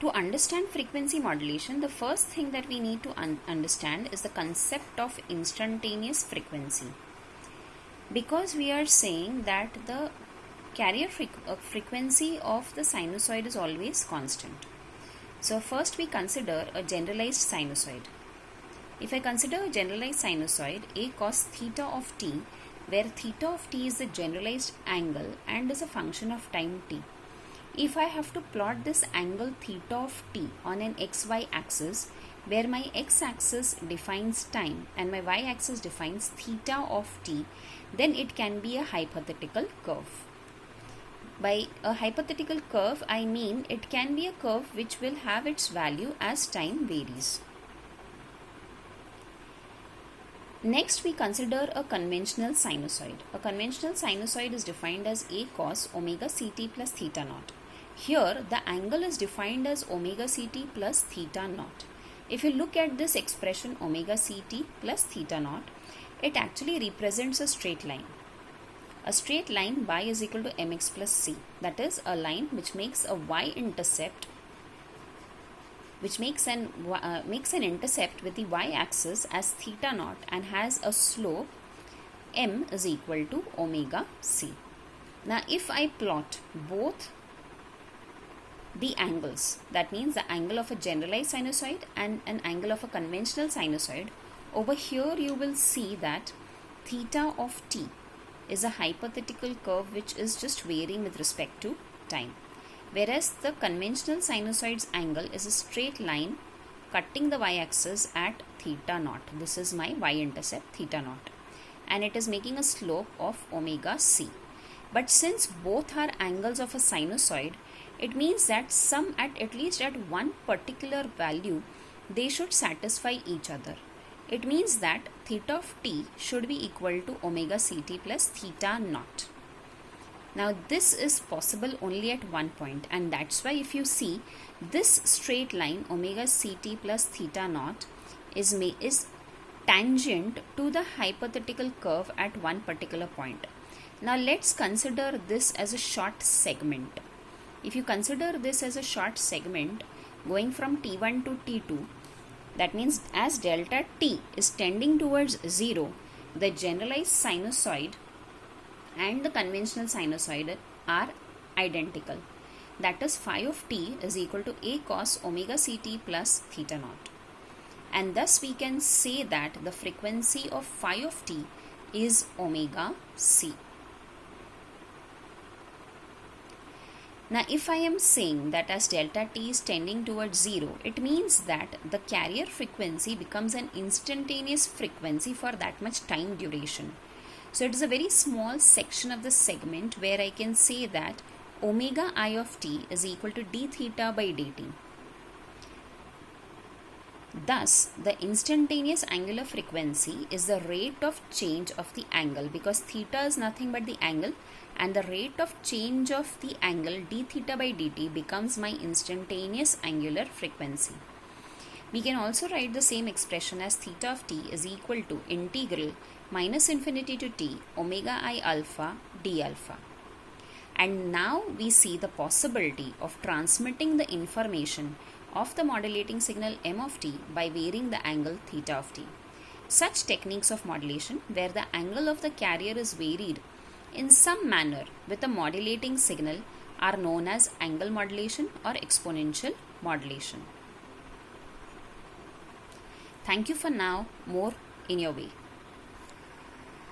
To understand frequency modulation, the first thing that we need to understand is the concept of instantaneous frequency. Because we are saying that the carrier frequency of the sinusoid is always constant. So first we consider a generalized sinusoid. If I consider a generalized sinusoid, A cos theta of t, where theta of t is the generalized angle and is a function of time t. If I have to plot this angle theta of t on an xy axis, where my x-axis defines time and my y-axis defines theta of t, then it can be a hypothetical curve. By a hypothetical curve, I mean it can be a curve which will have its value as time varies. Next, we consider a conventional sinusoid. A conventional sinusoid is defined as A cos omega ct plus theta naught. Here, the angle is defined as omega ct plus theta naught. If you look at this expression omega ct plus theta naught, it actually represents a straight line. A straight line y is equal to mx plus c. That is a line which makes a y-intercept, which makes an intercept with the y-axis as theta naught and has a slope m is equal to omega c. Now, if I plot both the angles, that means the angle of a generalized sinusoid and an angle of a conventional sinusoid, over here you will see that theta of t is a hypothetical curve which is just varying with respect to time, whereas the conventional sinusoid's angle is a straight line cutting the y-axis at theta naught. This is my y-intercept theta naught, and it is making a slope of omega c. But since both are angles of a sinusoid, it means that some at least at one particular value, they should satisfy each other. It means that theta of t should be equal to omega ct plus theta naught. Now this is possible only at one point, and that's why if you see this straight line omega ct plus theta naught is tangent to the hypothetical curve at one particular point. Now let's consider this as a short segment. If you consider this as a short segment going from t1 to t2, that means as delta t is tending towards 0, the generalized sinusoid and the conventional sinusoid are identical. That is phi of t is equal to A cos omega ct plus theta naught. And thus we can say that the frequency of phi of t is omega c. Now, if I am saying that as delta t is tending towards 0, it means that the carrier frequency becomes an instantaneous frequency for that much time duration. So, it is a very small section of the segment where I can say that omega I of t is equal to d theta by dt. Thus, the instantaneous angular frequency is the rate of change of the angle, because theta is nothing but the angle, and the rate of change of the angle d theta by dt becomes my instantaneous angular frequency. We can also write the same expression as theta of t is equal to integral minus infinity to t omega I alpha d alpha. And now we see the possibility of transmitting the information of the modulating signal m of t by varying the angle theta of t. Such techniques of modulation, where the angle of the carrier is varied in some manner with a modulating signal, are known as angle modulation or exponential modulation. Thank you for now. More in your way.